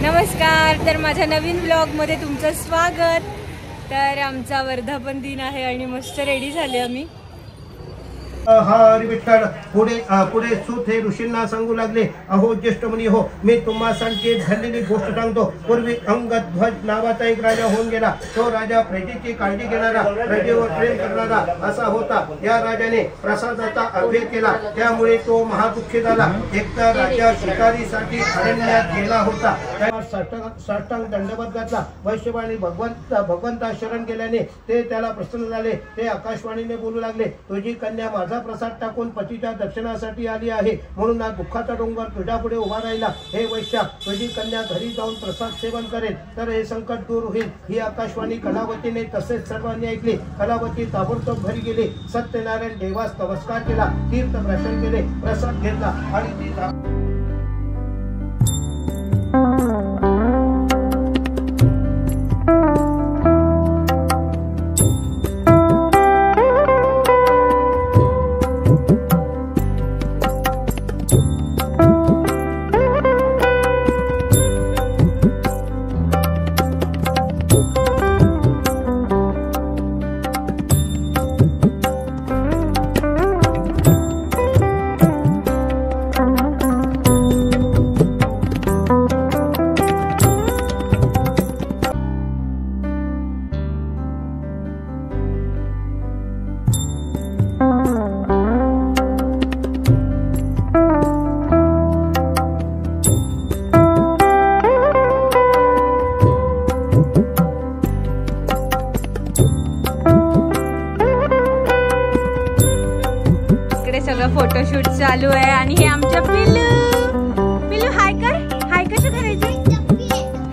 नमस्कार, तर माझ्या नवीन ब्लॉगमध्ये तुमचं स्वागत। तर आमचा वर्धापन दिन आहे आणि मस्त रेडी झाले आम्ही। हरी विठ्ठल पुढे सूत हे ऋषींना सांगू लागले, अहो ज्येष्ठ मुनी हो, मी तुम्हासाठी घडलेली गोष्ट सांगतो। पूर्वी अंगध्वज नावाचा एक राजा होऊन गेला। तो राजा प्रजेची काळजी घेणारा, प्रजेवर प्रेम करणारा असा होता। या राजाने प्रसादाचा अभेद केला, त्यामुळे तो महादुःखी झाला। एकदा राजा शिकारीसाठी अरण्यात गेला होता। साष्टांग दंडवत घातला। वैश्यवाणी भगवंता शरण गेल्याने ते त्याला प्रसन्न झाले। ते आकाशवाणीने बोलू लागले, तुझी कन्या माझा प्रसाद टाकून पतीच्या दर्शनासाठी आली आहे, म्हणून हा दुःखाचा डोंगर तुझ्या पुढे उभा राहिला। हे वैश्या, तुझी कन्या घरी जाऊन प्रसाद सेवन करेल तर हे संकट दूर होईल। ही आकाशवाणी कलावतीने तसेच सर्वांनी ऐकली। कलावती ताबडतोब घरी गेली। सत्यनारायण देवास नमस्कार केला, तीर्थ दर्शन केले, प्रसाद घेतला आणि ती फोटोशूट चालू आहे। आणि हे आमच्या पिल्लू हाय कर, हाय कसं करायचं,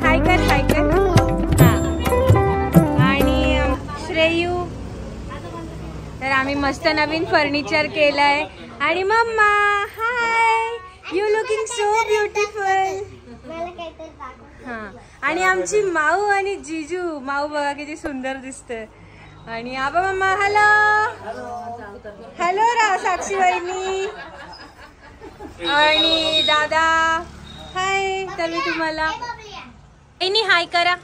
हाय कर, हाय कर। आणि श्रेयू, तर आम्ही मस्त नवीन फर्निचर केलंय। आणि मम्मा hi, you looking so beautiful. हा, आणि आमची माऊ आणि जीजू, माऊ बघा किती सुंदर दिसते। आणि आबा मम्मा हॅलो हॅलो रा साक्षी वहिनी आणि दादा हाय। तर मी तुम्हाला वहिनी हाय करा।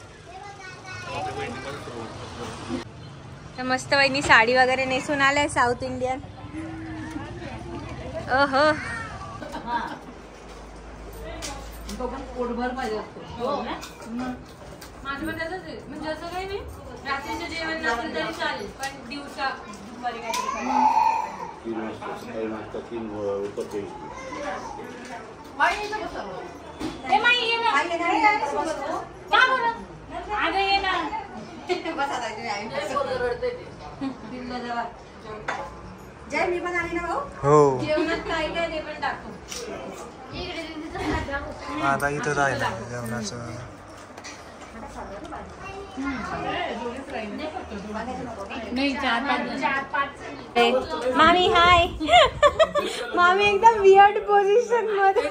तर मस्त वहिनी साडी वगैरे नेसून आलाय साऊथ इंडियन। ओहो माझं पण तसंच आहे, म्हणजे असं काही नाही, रात्रीचं जेवण नसेल तरी चालेल, पण दिवसा दुपारी काहीतरी जय मी पण आली ना भाऊ, हो जेवणात काय काय ते पण टाकू। आता इथं राहिलं जेवणाचं। मामी हाय मामी एकदम वियर्ड पोझिशन मध्ये।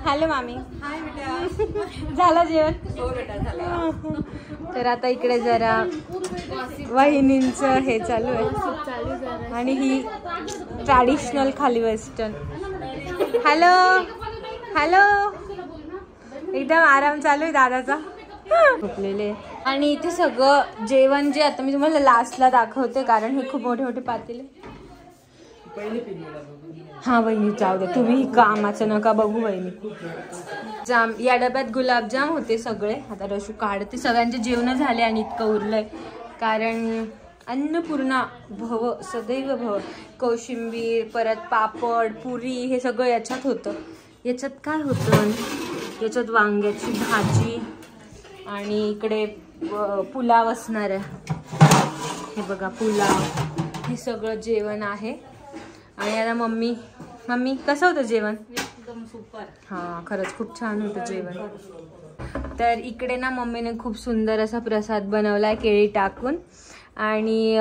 हॅलो मामी हाय बेटा, झालं जेवण? हो बेटा झालं। तर आता इकडे जरा वहिनींचं हे चालू आहे आणि ही ट्रॅडिशनल खाली वेस्टर्न। हॅलो हॅलो, एकदम आराम चालू आहे दादाचा, झोपलेले। आणि इथे सगळं जेवण जे आता मी तुम्हाला लास्टला दाखवते, कारण हे खूप मोठे मोठे पातेले। हा वहिनी जाऊ दे, तुम्ही कामाचं नका बघू वहिनी। जाम या डब्यात गुलाबजाम होते सगळे, आता रशू काढते। सगळ्यांचे जेवण झाले आणि इतकं उरलंय, कारण अन्नपूर्णा भव सदैव भव, कोशिंबीर परत पापड पुरी हे सगळं याच्यात होतं। याच्यात काय होतं, याच्यात वांग्याची भाजी आणि इकडे पुलाव असणार आहे। हे बघा पुलाव, हे सगळं जेवण आहे। आणि आता मम्मी कसं होतं जेवण? एकदम सुपर। हा खरंच खूप छान होतं जेवण। तर इकडे ना मम्मीने खूप सुंदर असा प्रसाद बनवलाय केळी टाकून। आणि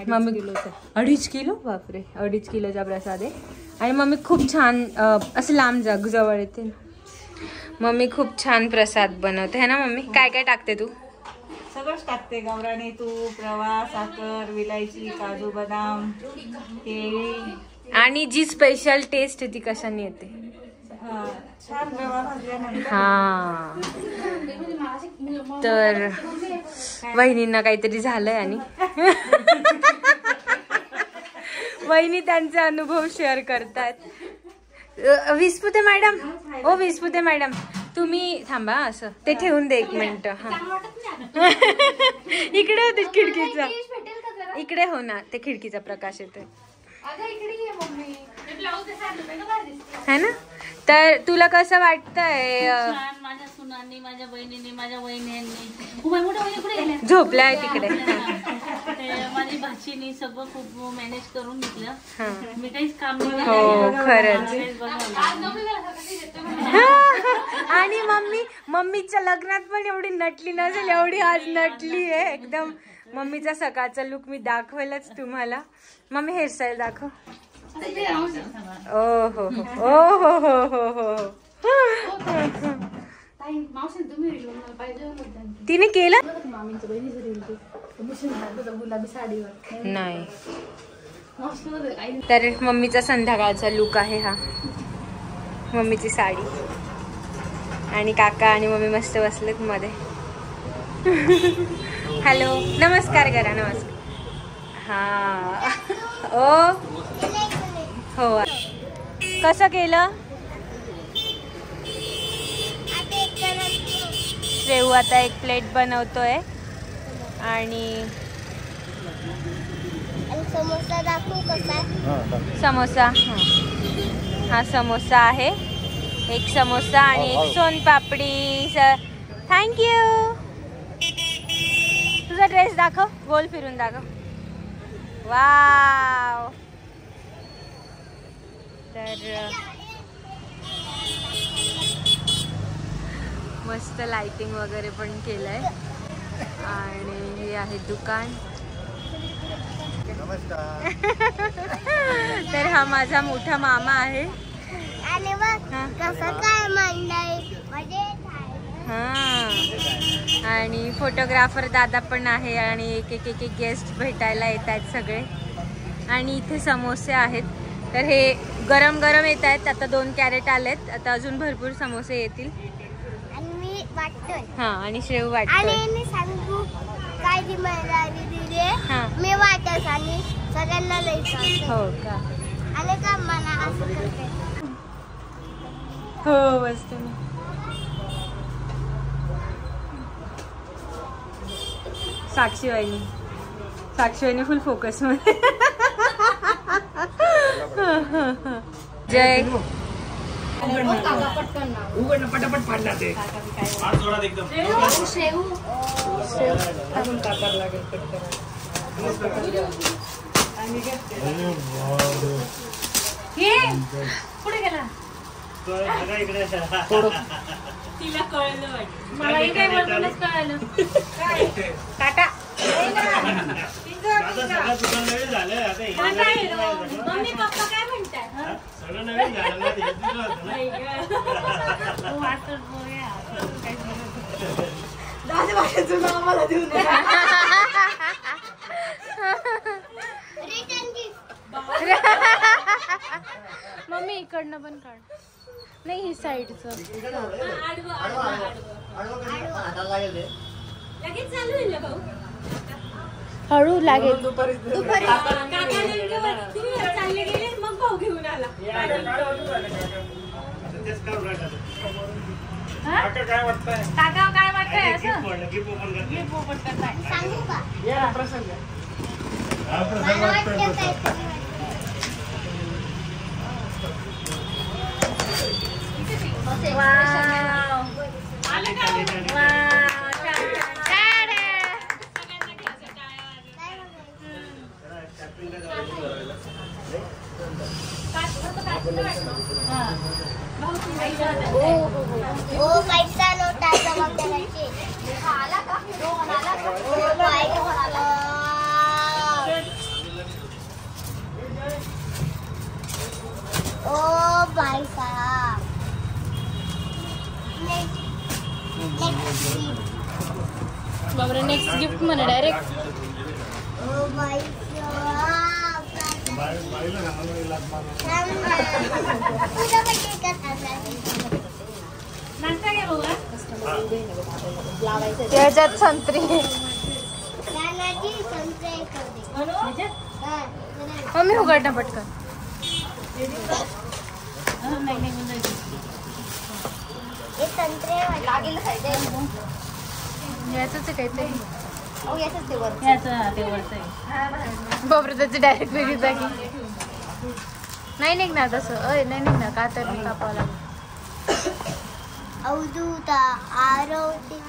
मम्मी 2.5 किलो, बापरे 2.5 किलोचा प्रसाद आहे। आणि मम्मी खूप छान असं लांब जवळ येते, मम्मी खूप छान प्रसाद बनवते है ना मम्मी? काय काय टाकते तू? सगळंच टाकते, गावरानी तूप, रवा, साखर, विलायची, काजू बदाम, केळी। आणि जी स्पेशल टेस्ट ती कशाने येते? छान रवा भाजल्यानंतर हा तर वहिनींना काहीतरी झालंय आणि वहिनी त्यांचे अनुभव शेअर करतायत। विस्पुते मॅडम, ओ विस्पुते मॅडम तुम्ही थांबा, असं ते ठेवून दे 1 मिनिट। हा इकडे होते खिडकीचा, इकडे हो ना, ते खिडकीचा प्रकाश येतोय है ना। तर तुला कसं वाटतंय? माझ्या सुनांनी, माझ्या बहिणींनी, माझ्या वहिनी झोपल्या आहे तिकडे। माझी भाचीनी सगळं खूप मॅनेज करून घेतलं। मी काहीच काम नाही हो खरंच। आणि मम्मीच्या लग्नात पण एवढी नटली नसेल एवढी आज नटली आहे एकदम। मम्मीचा सकाळचा लुक मी दाखवेलच तुम्हाला। मम्मी हेअरस्टाईल दाखव। ओ हो हो ओ हो हो हो हो तिने केलं नाही। तर मम्मीचा संध्याकाळचा लुक आहे हा, मम्मीची साडी आणि काका आणि मम्मी मस्त बसलेत मध्ये। हॅलो नमस्कार करा, नमस्कार। हा ओ हो कसं केलं? श्रेऊ आता 1 प्लेट बनवतोय आणि समोसा दाखवू कसा? समोसा, हा समोसा आहे, 1 समोसा आणि 1 सोनपापडी। थँक्यू। तुझा ड्रेस दाखव, गोल फिरून दाखव। वाव। तर मस्त लाइटिंग वगैरे पण केलंय आणि हे आहे दुकान। तर हा माझा मोठा मामा आहे आणि बघ कसं काय मंडई म्हणजे हा, आणि फोटोग्राफर दादा पण आहे आणि एक गेस्ट भेटायला येत आहेत सगळे। आणि इथे समोसे आहेत, तर हे गरम गरम येत आहेत। आता 2 कॅरेट आलेत, आता अजून भरपूर समोसे येतील। आणि मी वाटतोय हा आणि शेव वाटतोय। आणि मी सांगू काय ती मला दिली हा मी वाटत आणि सगळ्यांना लई हो का? आणि का मला असं करते हो मस्त। साक्षी वहिनी फुल फोकस मध्ये। जय पटापट फाडला ते पुढे गेला तिला कळलं वाटतं, मलाही काय बोलूनच कळलं। टाटा मम्मी पप्पा काय म्हणतात? मम्मी इकडनं पण काढ, नाही ही साईडचं लगेच चालू होईल ना भाऊ, हळू लागेल। दुपारी चालले गेले मग भाऊ घेऊन आला। काका काय वाटतंय असं? सांगू का ओ पैसा नोटा जमा करायची आला का दोन आला का ओ बाई ओ भाई साहब बाबरे नेक्स्ट गिफ्ट म्हणे डायरेक्ट। ओ भाई साहब त्याच्यात संत्री मम्मी उघड ना पटकन. याच काहीतरी बापरे त्याची डायरेक्ट वेगळी जागी नाही निघणार तसं. नाही निघणार का तर कापावं लागेल. अवधूता आरवती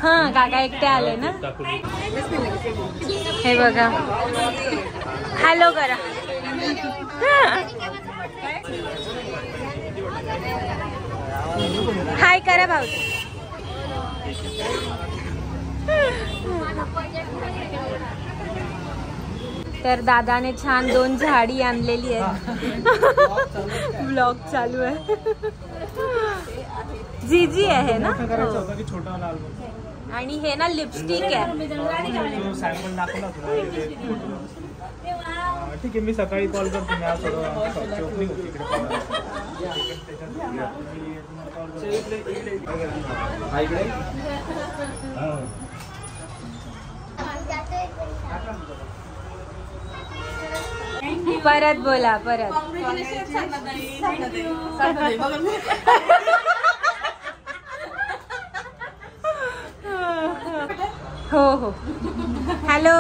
हा काका एकटे आले ना. हे बघा हॅलो करा. हाय करा भाऊ. तर दादाने छान 2 झाडी आणलेली आहे. ब्लॉग चालू आहे. जीजी आहे ना. आणि हे ना लिपस्टिक आहे. ठीक आहे मी सकाळी कॉल करतो. परत बोला परत. हो हो हॅलो.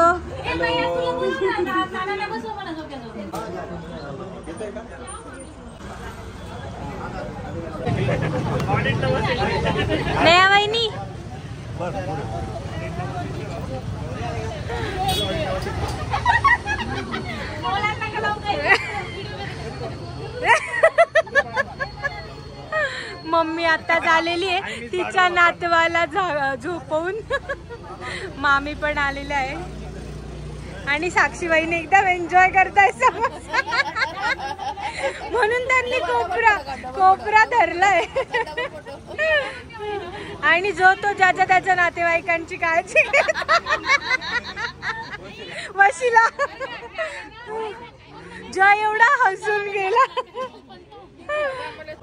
नया वहिनी मम्मी आताच आलेली आहे तिच्या नातवाला झोपवून. मामी पण आलेली आहे आणि साक्षीबाईने एकदम एन्जॉय करताय म्हणून त्यांनी कोपरा धरलाय. आणि जो तो ज्याच्या त्याच्या नातेवाईकांची काळजी वशिला जो एवढा हसून गेला.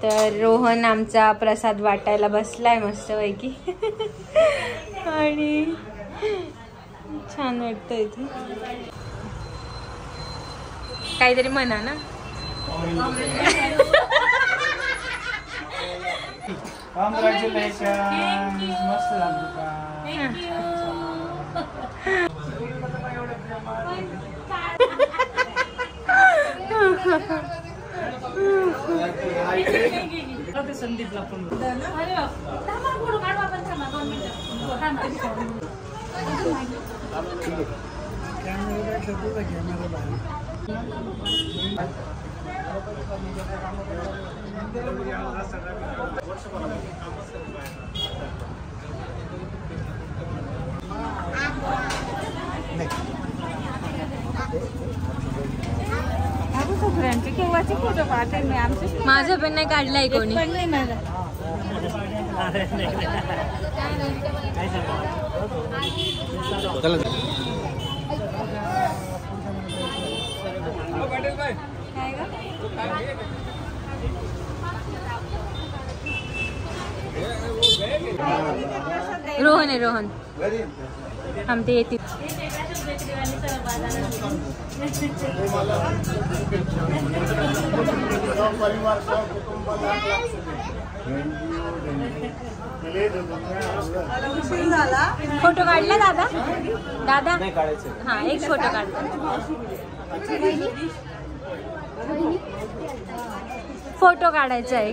तर रोहन आमचा प्रसाद वाटायला बसलाय मस्तपैकी. आणि छान वाटतं इथे. काहीतरी म्हणा ना. मस्त संदीपला पण केव्हाचे फोटो पाहते मी. आमचे माझं पण नाही काढलाय कोणी. रोहन आहे रोहन. आमचे येतील. फोटो काढला दादा. दादा हा एक फोटो काढला. फोटो काढायचा आहे.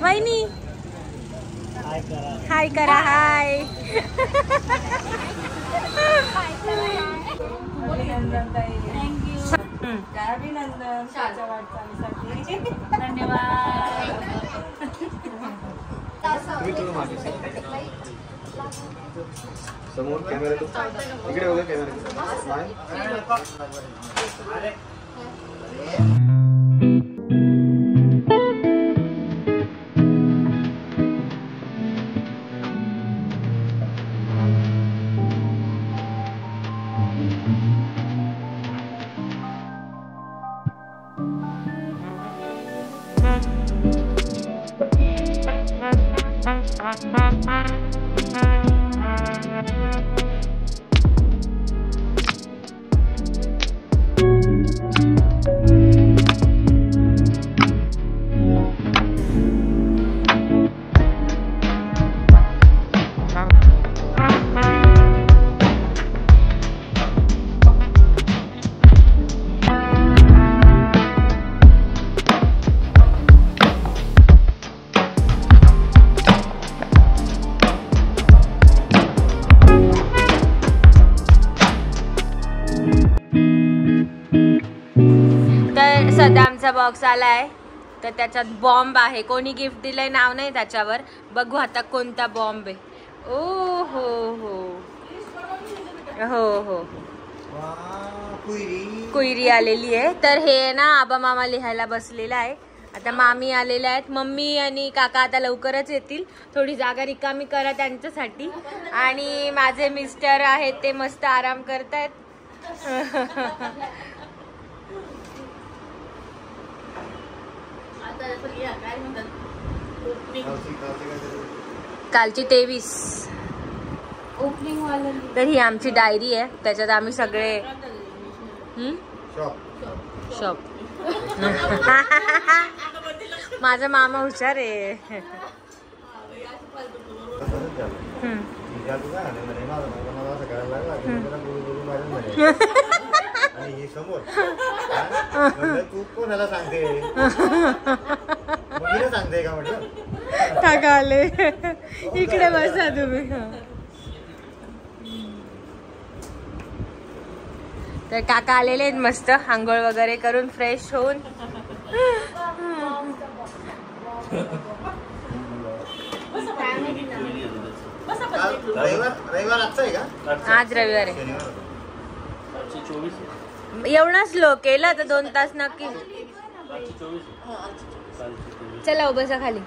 वहिनी हाय करा. हाय काय अभिनंदन तुमच्या वाटचालीसाठी. धन्यवाद. समोर कॅमेरा इकडे बघा कॅमेरा. सदामचा बॉक्स आलाय तर त्याच्यात बॉम्ब आहे. कोणी गिफ्ट दिलंय नाव नाही त्याच्यावर. बघू आता कोणता बॉम्ब आहे. ओ हो हो हो हो कुयरी आलेली आहे. तर हे ना आबा मामा लिहायला बसलेला आहे. आता मामी आलेल्या आहेत. मम्मी आणि काका आता लवकरच येतील. थोडी जागा रिकामी करा त्यांच्यासाठी. आणि माझे मिस्टर आहेत ते मस्त आराम करतायत. कालची 23 तर ही आमची डायरी आहे. त्याच्यात आम्ही सगळे शॉप माझा मामा हुशार आहे. तू कोणाला सांगते सांगते का म्हटलं. काका आले. इकडे बसा तुम्ही. तर काका आलेले आहेत मस्त आंघोळ वगैरे करून फ्रेश होऊन. रविवार आजचा आहे का? आज रविवार आहे. एवढा स्लो केला तर 2 तास नक्की. चला बसा खाली.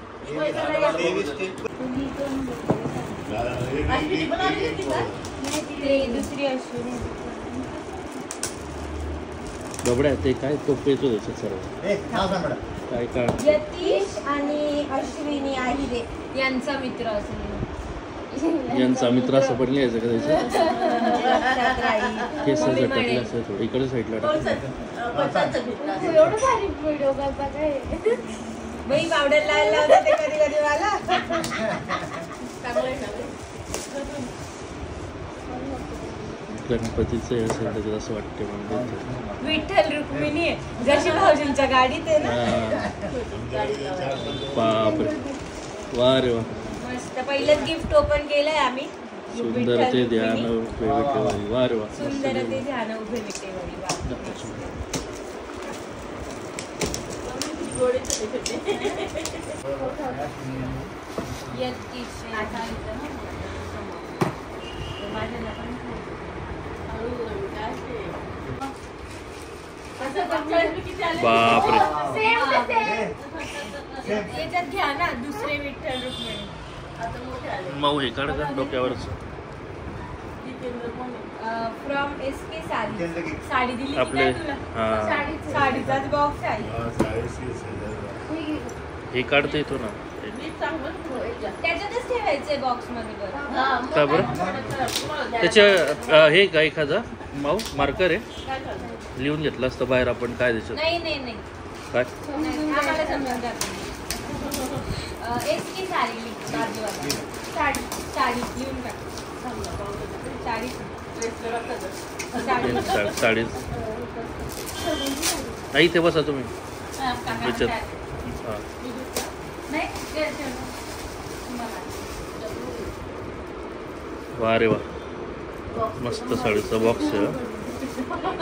दुसरी अश्विनी बबड्या ते काय तोपेचो त्याच्यात सर्व काय काय यतीश आणि अश्विनी आहिरे यांचा मित्र असेल. यांचा मित्र असं पण लिहायचं का त्याचं. केस टाकलं असं थोडं इकडे साईडला टाकलं. एवढं भारी व्हिडिओ बाई पावडर लावायला लावते ते कधी कधी मला. गणपतीचं हे असेल त्याच्यात असं वाटते म्हणजे विठ्ठल रुक्मिणी जशी भाऊजींच्या गाडीत आहे ना. बापरे वा रे वा. मस्त पहिलंच गिफ्ट ओपन केलंय आम्ही. सुंदर ते ध्यान उभे विठेवरी वा रे वा. सुंदर ते ध्यान उभे विठेवरी वा. बापरे याच्यात घ्या ना दुसरे विठ्ठल रुक्मिणी. मऊ हे काढ का डोक्यावरच. फ्रॉम SK साडी दिली आपले साडीचाच बॉक्स आहे. हे काढता येतो ना. त्याच्यातच ठेवायचंय बॉक्स मध्ये. का बरं त्याच्या हे का एखादा माऊ मार्कर आहे लिहून घेतलं असतं बाहेर आपण काय त्याच्यात. नाही नाही नाही काय आम्हाला समजून जातं. SK साडी साडी साडी लिहून टाक. साडी साडी नाही ते बसा तुम्ही त्याच्यात. हां वा रे वा मस्त साडीचा बॉक्स आहे.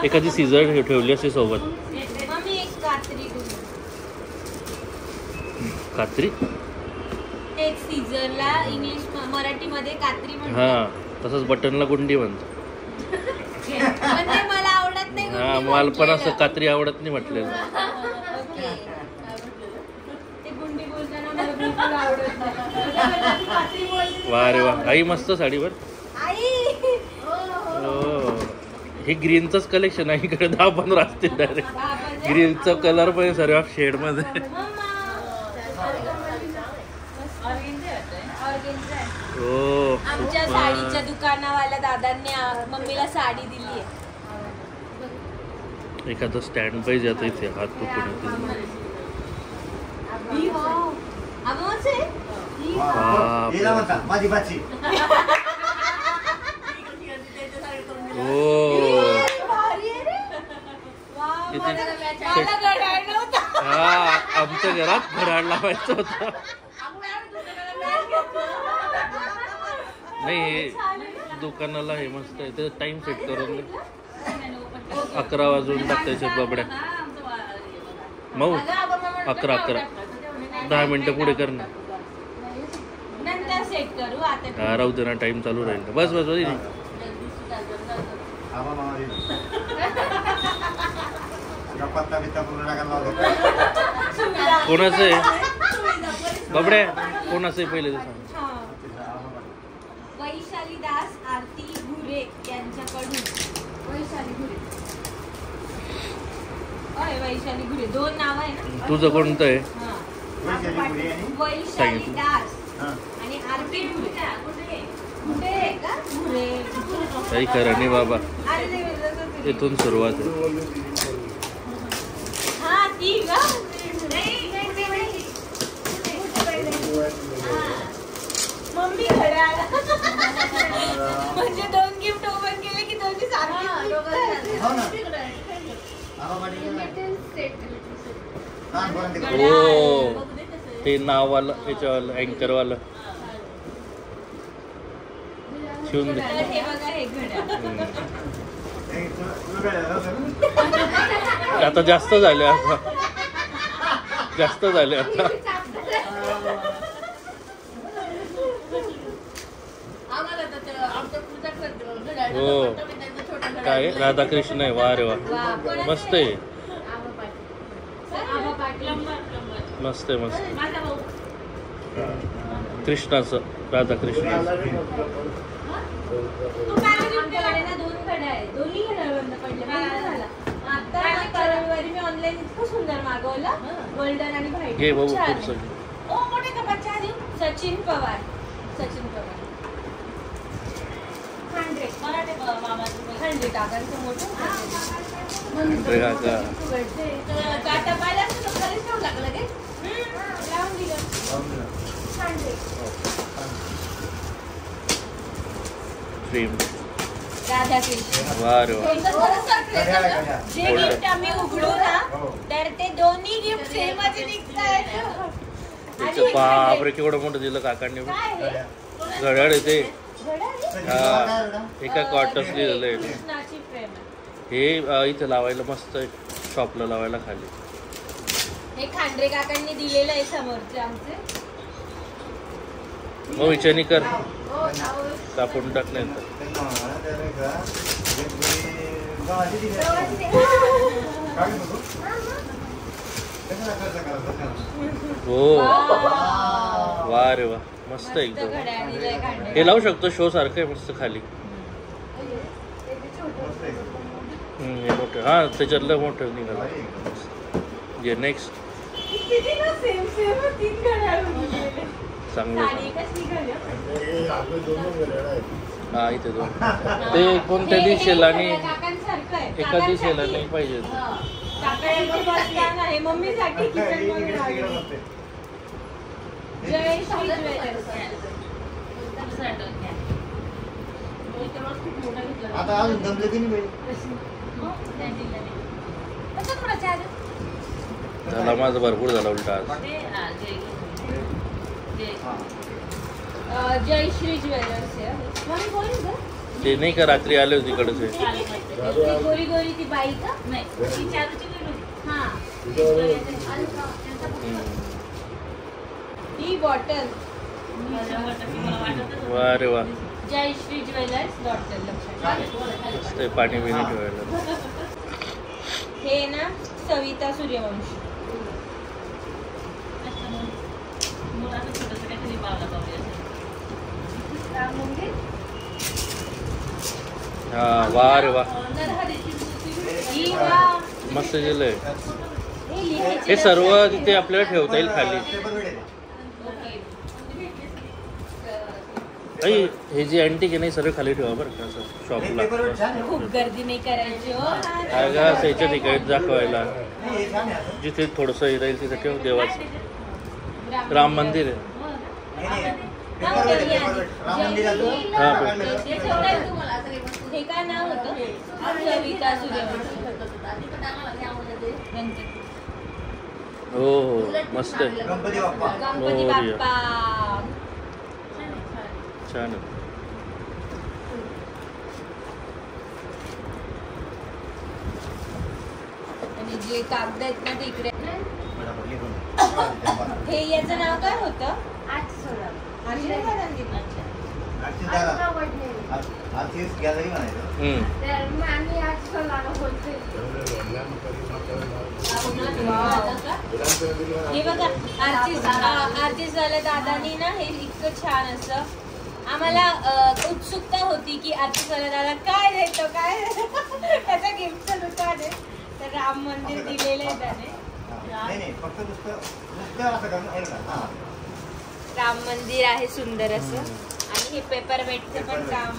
एखादी सीझर ठेवली असते सोबत. मम्मी एक कात्री कात्री तेच सीझरला इंग्लिश मराठीमध्ये कात्री म्हणतात. हा तसंच बटनला गुंडी म्हणतो. म्हणजे मला आवडत नाही हा गुंडी मला पण म्हटलेलं. असं कात्री आवडत नाही म्हटलेलं. ओके. ते गुंडी बोलताना मला बिलकुल आवडत नाही. कात्री बोलते. वा रे वा आई मस्त साडीवर. आई हो हे ग्रीनचंच कलेक्शन आहे इकडे 10-15 असतील डायरेक्ट. ग्रीनचा कलर पण सर्व शेड मध्ये. हो आमच्या साडीच्या दुकानावाल्या दादांनी मम्मीला साडी दिली आहे. एखादं स्टँड पाहिजे आता इथे हात तुकडून. हिला म्हणता माझी बाची. हो हा आमच्या घरात घड्याळ लावायचं होतं. नाही हे दुकानाला हे मस्त आहे ते टाइम सेट करून 11 वाजून टाकायच्या बाबड्या. मऊ 11 10 मिनिटं पुढे कर ना. नंतर सेट करू आता. हा राहू दे ना टाइम चालू राहील. बस बस बस आबा मामा दिली. पत्ता बित्ता पूर्ण टाकायला लावतो. कोणाचं आहे बाबड्या कोणाचं आहे पहिले ते सांग. वैशाली दास आरती घुरे यांच्याकडून. वैशाली घुरे वैशाली घुरे 2 नाव आहे ना. तुझं कोणतं आहे. वैशाली दास आणि आरती घुरे. कुठे आहे का घुरे. काही खरं नाही बाबा. इथून सुरुवात आहे. हा ती का मम्मी घड्याळ. म्हणजे 2 गिफ्ट ओपन केले की दोन्ही सारखे. हो ना आबा पाटील हो ते नाववालं याच्यावालं अँकरवालं शिवून दे. हे बघा हे घड्याळ. आता जास्त झाले आता जास्त झाले आता. हो काय राधाकृष्ण आहे. वा रे वा मस्त आहे मस्त आहे मस्त. कृष्णाचं राधाकृष्णाचं. आमच्याकडे ना 2 घड्याळ आहे. दोन्ही घड्याळ बंद पडले. आता रविवारी मी ऑनलाईन इतकं सुंदर मागवलं. गोल्डन आणि व्हाईट. घे बाबू पुढचं. मोठे कपात चहा देऊ. सचिन पवार 100 टाकांचं मोठं. अरे काका काटा पाहिला असतं तर खरंच ठेवू लागलं गे. लावून दिलं. फ्रेम राधाकृष्ण. वा रे वा. जे गिफ्ट आम्ही उघडू ना तर ते दोन्ही गिफ्ट सेमच निघतायत. त्याचं बापरे केवढं मोठं दिलं काकांनी. घड्याळ आहे ते. हा एका कॉटस लिहिलेलं आहे. कृष्णाची प्रेम. हे इथे लावायला मस्त आहे. शॉपला लावायला खाली. हे खांडरे काकांनी दिलेलं आहे समोरचे आमचे. मग विचारणी कर कापून टाकण्याचं. हो वा रे वा मस्त एकदम. घड्याळ दिलंय खांडे. हे लावू शकतो शो सारखं आहे मस्त खाली. हे मोठं हा त्याच्यातलं मोठं निघालं. जे नेक्स्ट चांगलं हा इथे 2 ते कोणत्या दिशेल आणि एका दिशेला नाही पाहिजे. हे मम्मीसाठी जय श्री ज्वेलर्स. आता अजून जमले की नाही झाला माझं भरपूर झाला उलटा आज. जय श्री ज्वेलर्स आहे. ते नाही का रात्री आले होते इकडचे. ती गोरी गोरी ती बाई का? नाही ती चारूची गेली होती. हा हम्म. ही बॉटल मला वाटतच वा रे वा, जयश्री ज्वेलर्स डॉटर लक्षात. मस्त आहे पाणी बिणी ठेवायला. हे ना सविता सूर्यवंशी. मुलाचं छोटंसं काहीतरी पावला पावली असेल. हा वा रे वा, ही वा मस्त गेलंय. हे लिहायची हे सर्व तिथे आपल्याला ठेवता येईल खाली. आई हे जे अँटिक आहे नाही सर्व खाली ठेवा बरं का असं शॉपला. खूप गर्दी नाही करायची हो. काय का असं याच्या ठिकाणी दाखवायला जिथे थोडंसं हे राहील तिथे ठेव. देवाचं राम मंदिर आहे. हा हे काय नाव होतं? सविता सूर्यवंशी. हो हो मस्त आहे. गणपती बाप्पा. गणपती हो, बाप्पा. छान आहे. आणि जे कागद आहेत ना ते इकडे. हे याचं नाव काय होतं? आशीर्वादांनी. गॅलरी म्हणायचं. हम्म. हे बघा आर्टिस्ट वाल्या दादानी ना हे इतकं छान असं आम्हाला उत्सुकता होती की आर्टिस्ट वाल्या दादा काय देतो काय त्याचा गिफ्टचं दुकान आहे. तर राम मंदिर दिलेलं आहे त्याने. नाही फक्त नुसतं असं करून आहे का? हां. राम मंदिर आहे सुंदर असं. आणि हे पेपरमेटचं पण काम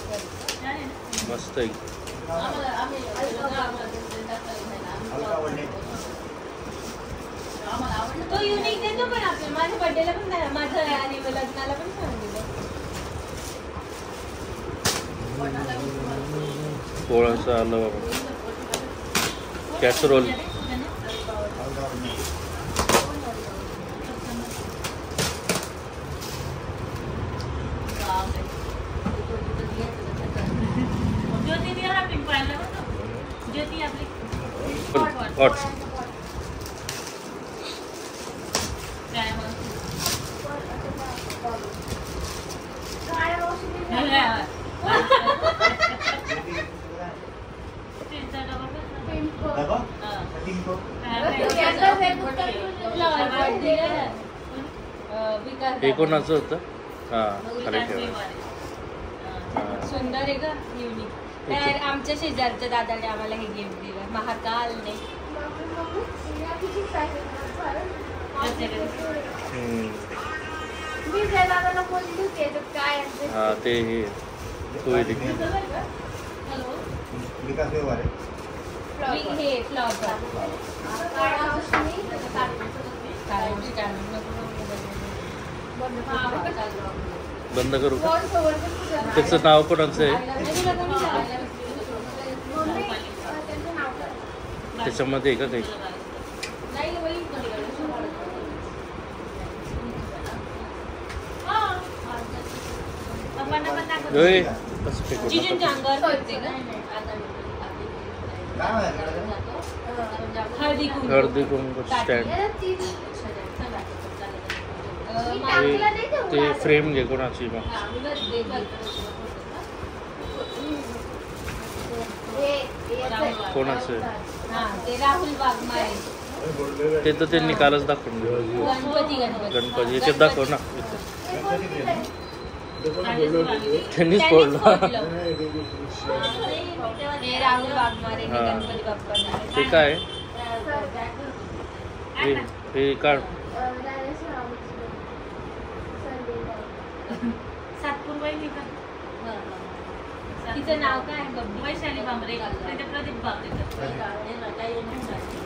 करतं. मस्त आहे. तो युनिक देतो पण आपल्याला. माझ्या बर्थडेला पण नाही, माझं आणि लग्नाला पण सांगितलं. पोळाचं आलं बाबा. कॅसरोल. ज्योती हा पिंक पाहिलं होतं. ज्योती आपली हॉट. काय मग डबा? टिंको? हे कोणाचं होतं? हा खाली ठेवा. सुंदर आहे का युनिक. तर आमच्या शेजारच्या दादाने आम्हाला हे गिफ्ट दिलं महाकालने. हा ते हे कोयली. विकास व्यवहार आहे. हे फ्लॉवर बंद करू का? त्याचं नाव कोणाचं आहे? त्याच्यामध्ये आहे का काही? होय, कसं फेकू नका. जिजूंच्या अंगावर फिरते का? काय म्हणायचं? हळदी कुंकू. हळदी कुंकू स्टँड. ते फ्रेम घे कोणाची मग. कोणाचं आहे? हा ते राहुल वाघमारे. ते तर त्यांनी कालच दाखवून दिलं. गणपती याच्यात दाखव ना. त्यांनीच फोडलं. हे राहुल वाघमारे हा. गणपती बाप्पा. ते काय हे काढ. सातपूर वहिनी का? तिचं नाव काय आहे? वैशाली बांबरे. त्याचे प्रदीप बांबरे.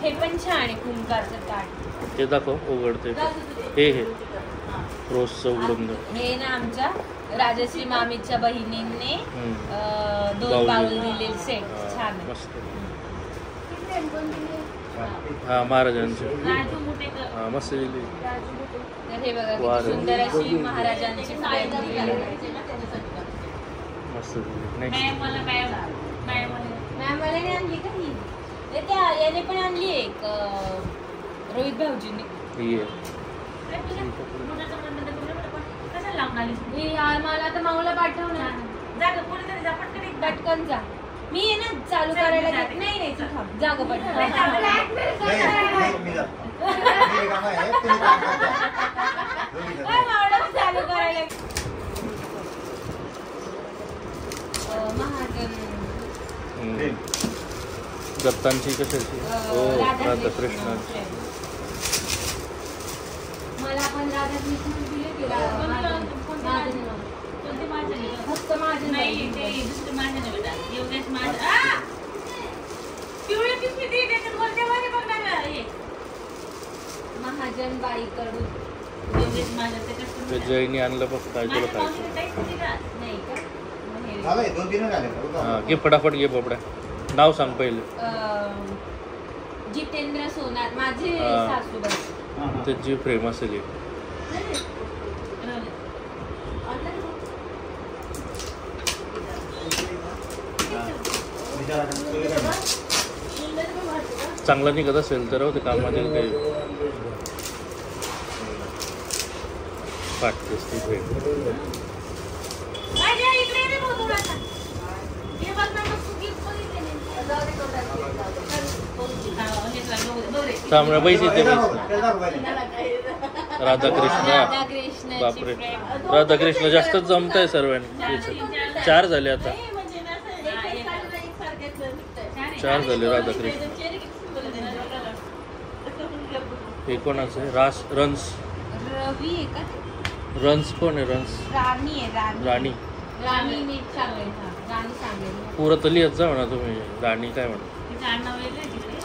हे पण छान आहे कुंकारचं ताट. ते दाखव उघडते. हे रोजचं उघडून दे. हे ना आमच्या राजश्री मामीच्या बहिणींनी हम्म. 2 बाउल दिलेले सेट. हा, छान आहे. मस्त. हा महाराजांचे. राजू मुटेकर. हा मस्त दिली. तर हे बघा वा किती रे. सुंदर अशी महाराजांची फ्रेम दिलेली आहे. मस्त दिली. नाही मॅम मला मॅम मला नाही आणली का ही? ए, त्या याने पण आणली एक रोहित भाऊजीने. ही आहे. कसं लावून आली ही यार मला आता माऊला पाठवणार. जा गं, कोणीतरी जा, पटकन एक पटकन जा. मी आहे ना चालू करायला घेत नाही नाही तू थांब. जा गं पटकन. नाही, मी जातो. मी काम आहे, तुम्ही काम करता. दोघी जण. काय मावळा चालू करायला महाजन हम्म. दत्तांची कशाची? हो राधाकृष्णांची. मला पण राधाकृष्ण दिले की महाजन कोणते माझे फक्त महाजन नाही, ते दुसरे माझे नाही बेटा. योगेश माझे. आ! पिवळी पिशवी दे, त्याच्यात वरच्या वर आहे बघ ना हे. महाजन बाईकडून. योगेश माझे, ते ते कसं जयनी आणलं बघ काय तुला माझ्या खायचं. मावशीने काहीच नाही दिलं. नाही का? मग हे- झालंय, 2-3 झाले. हा घे फटाफट घे बाबड्या. नाव सांग पहिले. जितेंद्र सोनार माझे हा. सासूबाई. हा, हा. त्याची फ्रेम असेल एक. विचारा, तुम्ही काय म्हणता? चांगला निघत असेल तर ते कामातील काही पाठतेस ती फ्रेम. माझ्या इकडे नाही बोलू नका. हे बघ ना, मग तू gift बघितले नाही. हा, हेच लाग, बघू दे. तांबडा पैसे त्याला ते दाखव, त्याला दाखव पहिले. राधाकृष्ण. राधाकृष्णाची बापरे फ्रेम. राधाकृष्ण जास्तच जमत आहे सर्वांनी. 4 झाले आता. म्हणजे ना असं एकसारखेच छान आहे. 4 झाले राधाकृष्ण. हे कोणाचं आहे? रन्स. रवी आहे का? रन्स कोण आहे? रन्स राणी आहे राणी. राणी. राणी सांगेल. हा राणी सांगेल. पुरं तर लिहत जा म्हणा तुम्ही. राणी काय म्हणा. तिचं आडनाव वेगळं आहे तिकडे.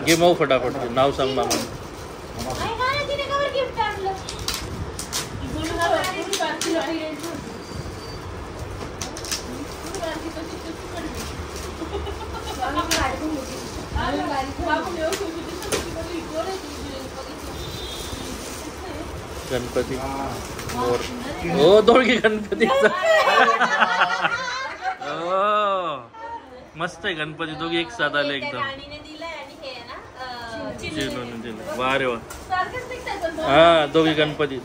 घे मग फटाफट घे. नाव सांग मामा. आई का ना तिने कवर गिफ्ट आणलं? गणपती. हो दोघी गणपतीचा. हो मस्त आहे गणपती. दोघी एक साथ आले एकदम. राणीने दिलंय आणि हे आहे ना चिनून दिलं. वा रे वा. हा दोघी गणपती.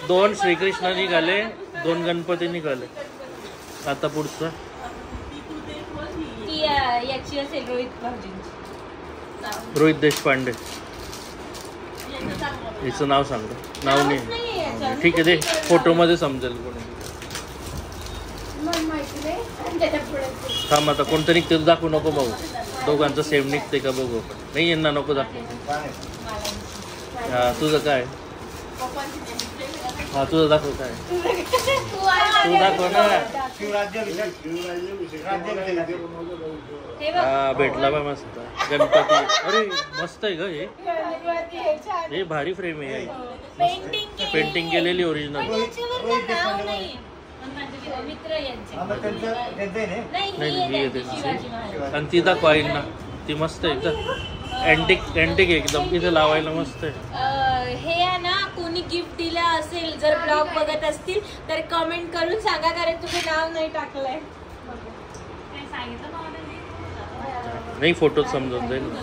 दोन श्रीकृष्ण निघाले. 2 गणपती निघाले. आता पुढचं ती याची असेल रोहित भाऊजींची. रोहित देशपांडे. हिचं नाव सांगतो. नाव नावच नाही. नाहीये याच्यावर. ठीक आहे दे. फोटोमध्ये समजेल कोणी. थांब आता कोणतं निघते दाखवू नको भाऊ. दोघांचं सेम निघते का बघू आपण. नाही यांना नको दाखवू. हा तुझं काय? हा तुझं दाखव काय. तू दाखव ना. हे बघ. हा भेटला बा मस्त गणपती. अरे मस्त आहे ग हे. हे भारी फ्रेम आहे. पेंटिंग केलेली ओरिजिनल. याच्यावर काय नाव नाहीये. मित्र यांचे. नाही नाही ही ही आहे आहे त्यांची त्यांची. शिवाजी महाराज. आणि ती दाखव आईंना. ती मस्त आहे एकदम. अँटिक एकदम. इथे लावायला मस्त आहे. हे आहे ना कोणी गिफ्ट दिलं असेल जर ब्लॉग बघत असतील तर कमेंट करून सांगा कारण तुझं नाव नाही टाकलंय. काय सांगितलं ना मला. नाही फोटोत समजून जाईल ना.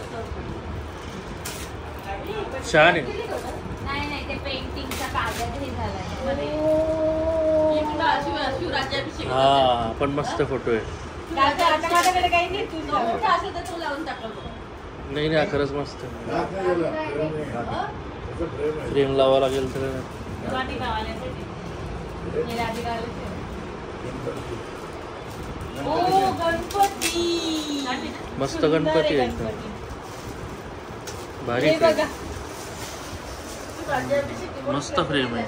छान आहे. नाही नाही ते पेंटिंगचा कागद हे झालाय. शिवराज्याभिषेक हा पण मस्त फोटो आहे. आता माझ्याकडे काही नाही तुझं. मोठा असेल तर तो लावून टाकलं. नाही नाही खरंच मस्त आहे. फ्रेम लावा लागेल तर. वाटिका वाल्यासाठी. हे राधिकाला ओ गणपती. मस्त गणपती आहे एकदम. भारी हे फ्रेम. बघा. मस्त फ्रेम आहे.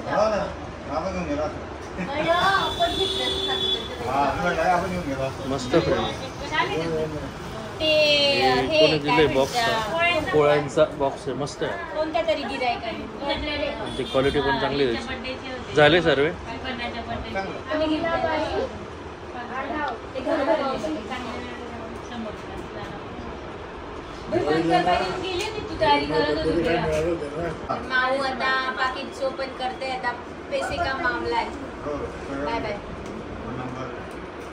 मस्त फ्रेम. ते हे हे कोणी काय दिलंय बॉक्स. म्हणतात? पोळ्यांचा बॉक्स आहे मस्त आहे. कोणत्या तरी गिरायकाने आणि ती क्वालिटी पण चांगली आहे त्याची. बर्थडेचे होते. झाले सर्व. कन्याच्या बर्थडेचे. आम्ही घेतलं पाहिजे. ते घर भरलेलं. गेले मी तू तयारी करत होती तेव्हा. माऊ आता पाकिट ओपन करते. आता पैसे का मामला आहे. हो. Bye bye.